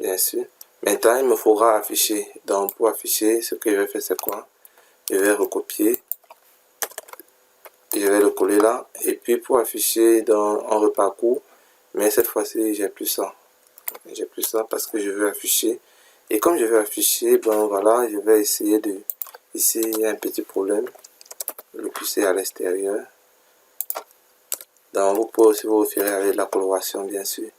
bien sûr. Maintenant, il me faudra afficher. Donc, pour afficher, ce que je vais faire, c'est quoi? Je vais recopier. Je vais le coller là. Et puis, pour afficher, on reparcourt. Mais cette fois-ci, j'ai plus ça. J'ai plus ça parce que je veux afficher. Et comme je veux afficher, bon, voilà, je vais essayer de... Ici, il y a un petit problème. Le pousser à l'extérieur. Donc, vous pouvez aussi vous référer avec la coloration, bien sûr.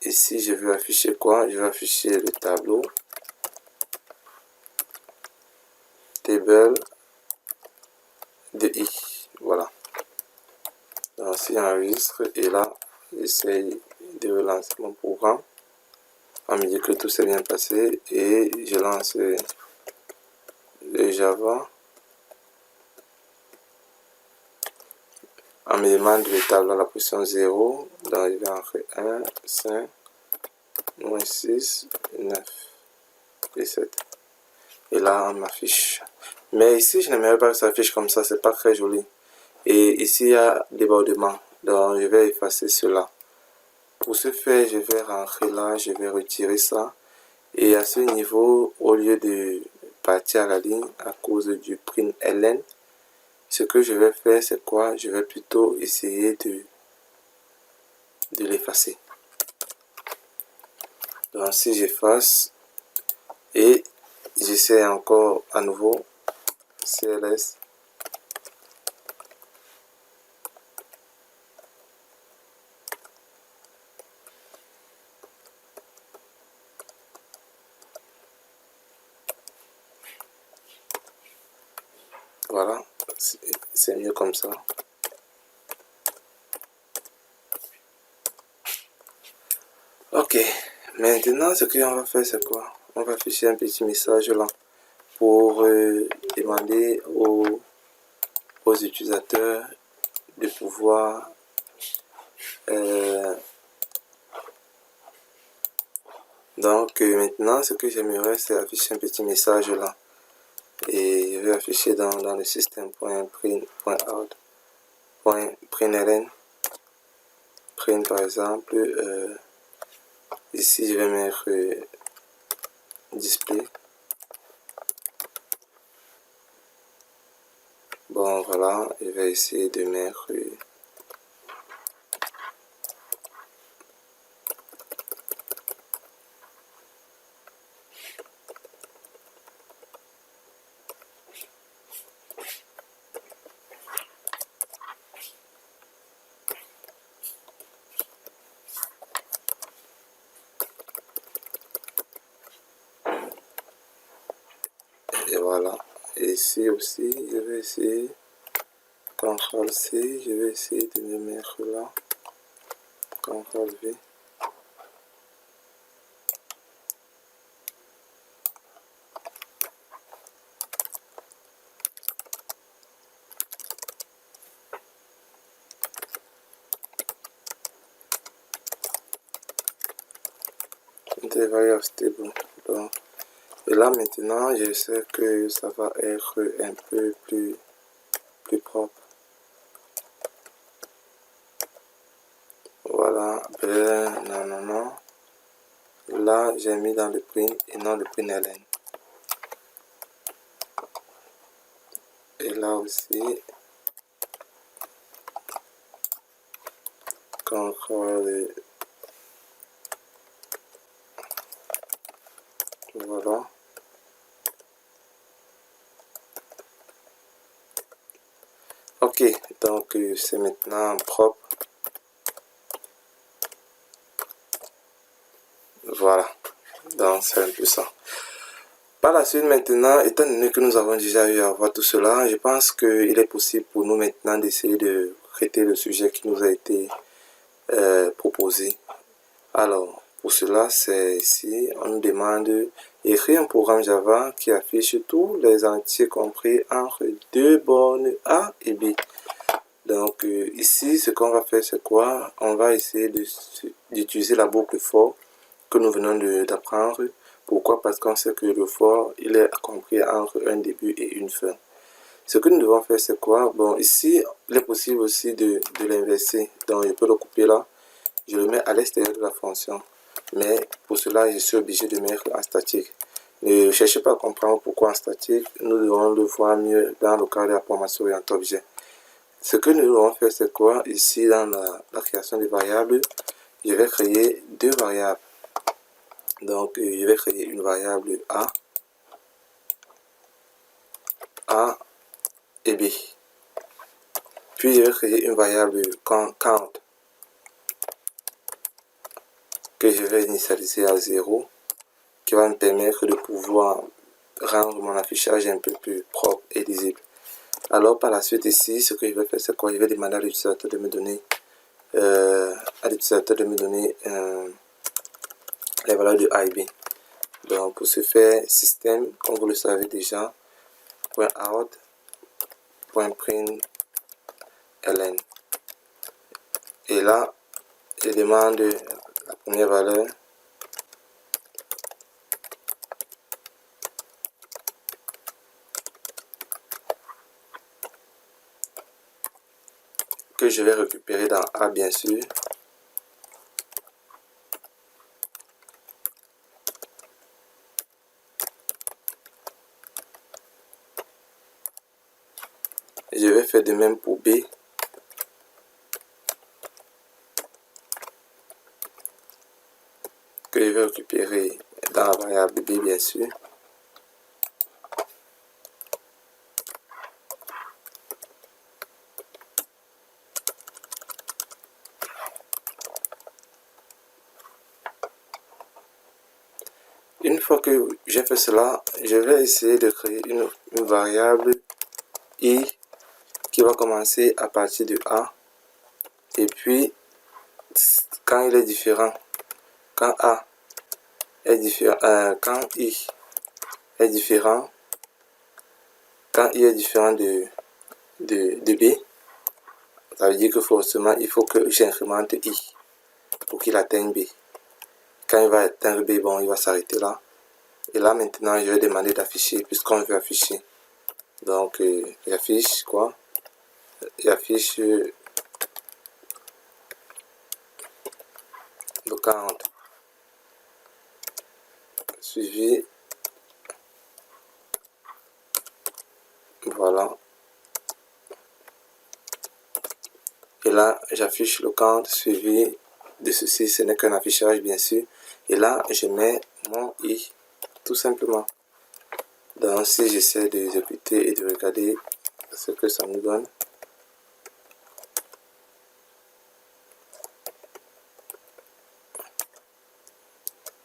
Ici, je veux afficher quoi? Je veux afficher le tableau. Table de I. Voilà. Donc, si j'enregistre et là, j'essaye de relancer mon programme. On me dit que tout s'est bien passé et je lance le Java. On me demande le tableau à la position 0. Donc, je vais entrer 1, 5, moins 6, 9 et 7. Et là, on m'affiche. Mais ici, je n'aimerais pas que ça affiche comme ça. C'est pas très joli. Et ici, il y a débordement. Donc, je vais effacer cela. Pour ce faire, je vais rentrer là. Je vais retirer ça. Et à ce niveau, au lieu de partir à la ligne à cause du print ln, ce que je vais faire, c'est quoi? Je vais plutôt essayer de l'effacer. Donc, si j'efface et j'essaie encore à nouveau CLS. Voilà, c'est mieux comme ça. Ok, maintenant ce qu'on va faire c'est quoi? On va afficher un petit message là pour demander aux utilisateurs de pouvoir donc maintenant ce que j'aimerais c'est afficher un petit message là et je vais afficher dans le système.print.out .println print par exemple ici je vais mettre display. Bon voilà, je vais essayer de mettre et voilà. Et ici aussi, je vais essayer CTRL C, je vais essayer de me mettre là. CTRL V. Interval stable. Donc, et là maintenant, je sais que ça va être un peu plus propre. Voilà, ben non. Là, j'ai mis dans le print et non le print ln. Et là aussi, CTRL voilà. Ok, donc c'est maintenant propre. Voilà, donc c'est un peu ça. Par la suite maintenant, étant donné que nous avons déjà eu à voir tout cela, je pense qu'il est possible pour nous maintenant d'essayer de traiter le sujet qui nous a été proposé. Alors, pour cela, c'est ici, on nous demande d'écrire un programme Java qui affiche tous les entiers compris entre deux bornes A et B. Donc ici, ce qu'on va faire, c'est quoi? On va essayer d'utiliser la boucle for que nous venons d'apprendre. Pourquoi? Parce qu'on sait que le for, il est compris entre un début et une fin. Ce que nous devons faire, c'est quoi? Bon, ici, il est possible aussi de l'inverser. Donc, je peux le couper là. Je le mets à l'extérieur de la fonction. Mais pour cela, je suis obligé de mettre en statique. Ne cherchez pas à comprendre pourquoi en statique. Nous devons le voir mieux dans le cadre de la programmation orientée objet. Ce que nous devons faire, c'est quoi? Ici, dans la création des variables, je vais créer deux variables. Donc, je vais créer une variable A et B. Puis, je vais créer une variable count que je vais initialiser à 0, qui va me permettre de pouvoir rendre mon affichage un peu plus propre et lisible. Alors, par la suite, ici, ce que je vais faire, c'est quoi? Je vais demander à l'utilisateur de me donner les valeurs de A et B. Donc, pour ce faire, système, comme vous le savez déjà, .out, .println. Et là, je demande la première valeur que je vais récupérer dans A, bien sûr. Je vais faire de même pour B. Que je vais récupérer dans la variable B, bien sûr. Une fois que j'ai fait cela, je vais essayer de créer une variable I qui va commencer à partir de A. Et puis, quand il est différent, quand A est différent, quand I est différent, quand I est différent de B, ça veut dire que forcément, il faut que j'incrémente I pour qu'il atteigne B. Quand il va atteindre B, bon, il va s'arrêter là. Et là, maintenant, je vais demander d'afficher, puisqu'on veut afficher. Donc, j'affiche quoi? J'affiche le count suivi, voilà. Et là, j'affiche le count suivi de ceci, ce n'est qu'un affichage, bien sûr. Et là, je mets mon I, tout simplement. Donc, si j'essaie d'exécuter et de regarder ce que ça nous donne,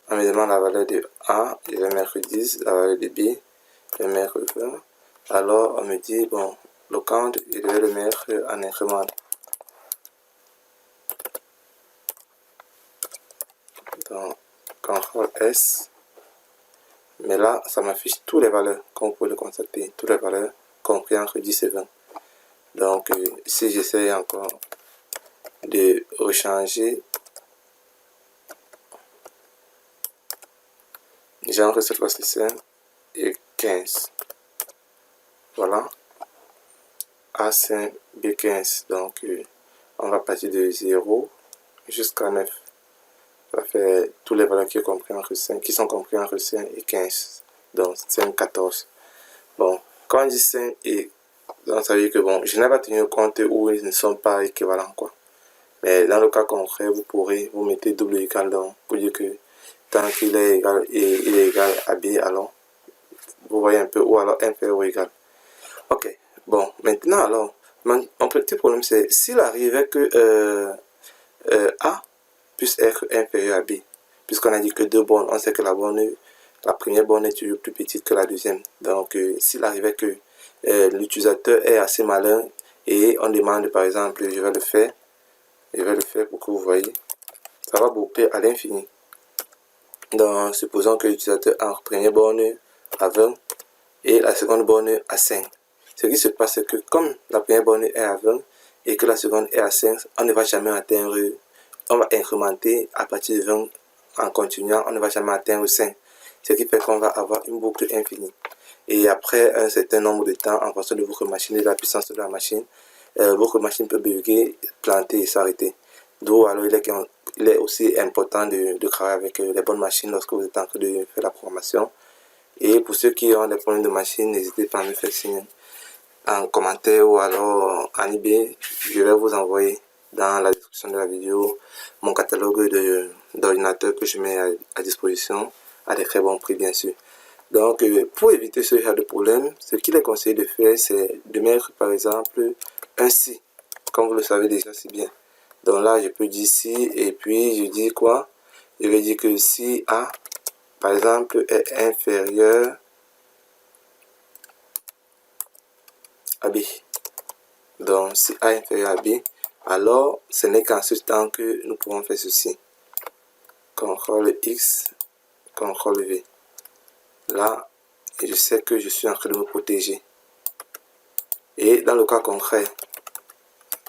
on me demande la valeur de A, je vais mettre 10, la valeur de B, je vais mettre 20. Alors, on me dit, bon, le count, je vais le mettre en incrément. Donc, CTRL S. Mais là, ça m'affiche toutes les valeurs, comme vous pouvez le constater, toutes les valeurs, compris entre 10 et 20. Donc, si j'essaie encore de rechanger, j'entre cette fois-ci 5 et 15. Voilà. A5, B15. Donc, on va partir de 0 jusqu'à 9. Ça va faire toutes les valeurs qui sont comprises entre 5 et 15. Donc, 5, 14. Bon, quand on dit 5 et donc ça veut dire que bon, je n'ai pas tenu compte où ils ne sont pas équivalents, quoi. Mais dans le cas contraire, vous pourrez vous mettez double égal donc pour dire que tant qu'il est égal et il est égal à B, alors vous voyez un peu, ou alors inférieur ou égal. Ok, bon, maintenant alors, mon petit problème c'est s'il arrivait que A puisse être inférieur à B, puisqu'on a dit que deux bornes, on sait que la première borne est toujours plus petite que la deuxième. Donc s'il arrivait que l'utilisateur est assez malin et on demande par exemple, je vais le faire pour que vous voyez, ça va boucler à l'infini. Donc supposons que l'utilisateur a en première borne à 20 et la seconde borne à 5. Ce qui se passe c'est que comme la première borne est à 20 et que la seconde est à 5, on ne va jamais atteindre, on va incrémenter à partir de 20 en continuant, on ne va jamais atteindre 5. Ce qui fait qu'on va avoir une boucle infinie. Et après un certain nombre de temps, en fonction de votre machine et de la puissance de la machine, votre machine peut bugger, planter et s'arrêter. D'où alors il est aussi important de travailler avec les bonnes machines lorsque vous êtes en train de faire la programmation. Et pour ceux qui ont des problèmes de machine, n'hésitez pas à me faire signe en commentaire ou alors en eBay. Je vais vous envoyer dans la description de la vidéo mon catalogue d'ordinateurs que je mets à disposition à des très bons prix bien sûr. Donc pour éviter ce genre de problème, ce qu'il est conseillé de faire, c'est de mettre par exemple un si, comme vous le savez déjà si bien. Donc là je peux dire si et puis je dis quoi? Je vais dire que si A par exemple est inférieur à B. Donc si A est inférieur à B, alors ce n'est qu'en ce temps que nous pouvons faire ceci. CTRL X, CTRL V. Là, je sais que je suis en train de me protéger. Et dans le cas concret,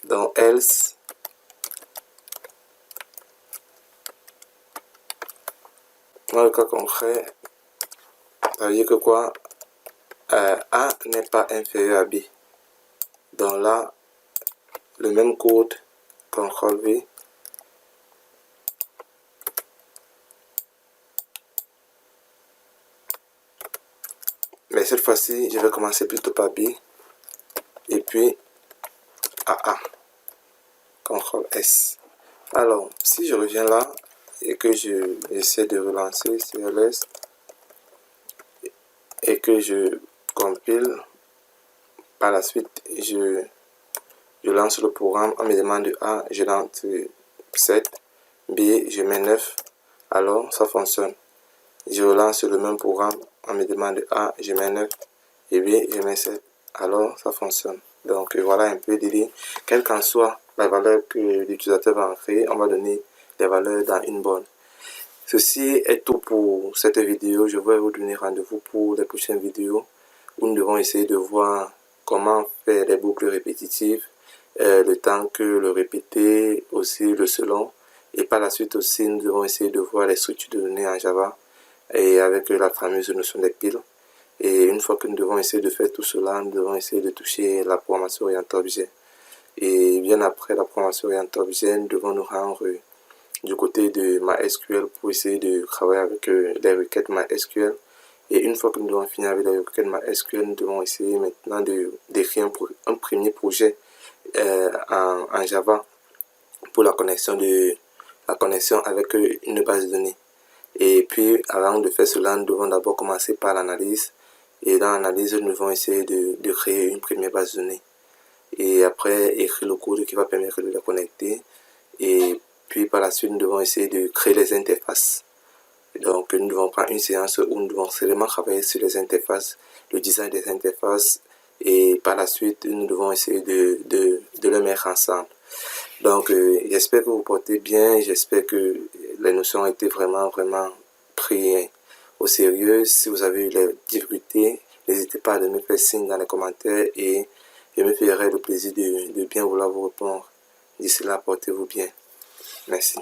dans else, ça veut dire que quoi? A n'est pas inférieur à B. Donc là, le même code, CTRL V. Mais cette fois-ci, je vais commencer plutôt par B. Et puis AA. CTRL S. Alors, si je reviens là et que j'essaie de relancer CLS et que je compile, par la suite, je lance le programme, on me demande A, je lance 7, B, je mets 9, alors ça fonctionne. Je relance le même programme, on me demande A, je mets 9, et B, je mets 7, alors ça fonctionne. Donc voilà un peu l'idée. Quelle qu'en soit la valeur que l'utilisateur va en créer, on va donner des valeurs dans une bonne. Ceci est tout pour cette vidéo. Je vais vous donner rendez-vous pour les prochaines vidéos où nous devons essayer de voir comment faire des boucles répétitives, le temps que le répéter, aussi le selon. Et par la suite aussi, nous devons essayer de voir les structures de données en Java et avec la fameuse notion des piles. Et une fois que nous devons essayer de faire tout cela, nous devons essayer de toucher la programmation orientée objet. Et bien après la programmation orientée objet, nous devons nous rendre du côté de MySQL pour essayer de travailler avec les requêtes MySQL. Et une fois que nous avons fini avec les requêtes MySQL, nous devons essayer maintenant d'écrire un premier projet en Java pour la connexion avec une base de données. Et puis, avant de faire cela, nous devons d'abord commencer par l'analyse. Et dans l'analyse, nous devons essayer de créer une première base de données. Et après, écrire le code qui va permettre de la connecter. Et puis, par la suite, nous devons essayer de créer les interfaces. Donc, nous devons prendre une séance où nous devons seulement travailler sur les interfaces, le design des interfaces. Et par la suite, nous devons essayer de les mettre ensemble. Donc, j'espère que vous portez bien. J'espère que les notions ont été vraiment prises au sérieux. Si vous avez eu des difficultés, n'hésitez pas à me faire signe dans les commentaires et je me ferai le plaisir de bien vouloir vous répondre. D'ici là, portez-vous bien. Merci.